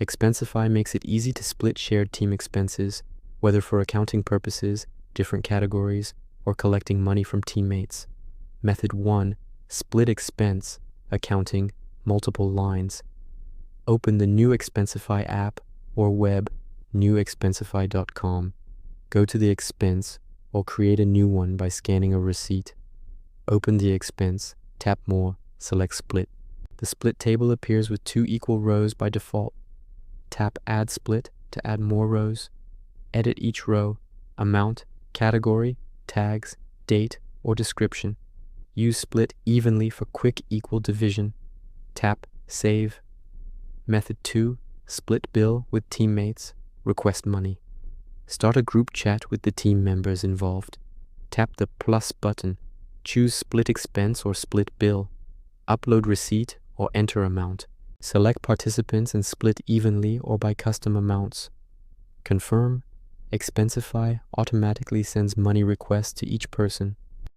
Expensify makes it easy to split shared team expenses, whether for accounting purposes, different categories, or collecting money from teammates. Method 1. Split expense, accounting, multiple lines. Open the new Expensify app or web, newexpensify.com. Go to the expense or create a new one by scanning a receipt. Open the expense, tap More, select Split. The split table appears with 2 equal rows by default. Tap Add Split to add more rows. Edit each row, amount, category, tags, date, or description. Use split evenly for quick equal division. Tap Save. Method 2. Split bill with teammates. Request money. Start a group chat with the team members involved. Tap the plus button. Choose split expense or split bill. Upload receipt or enter amount. Select participants and split evenly or by custom amounts. Confirm. Expensify automatically sends money requests to each person.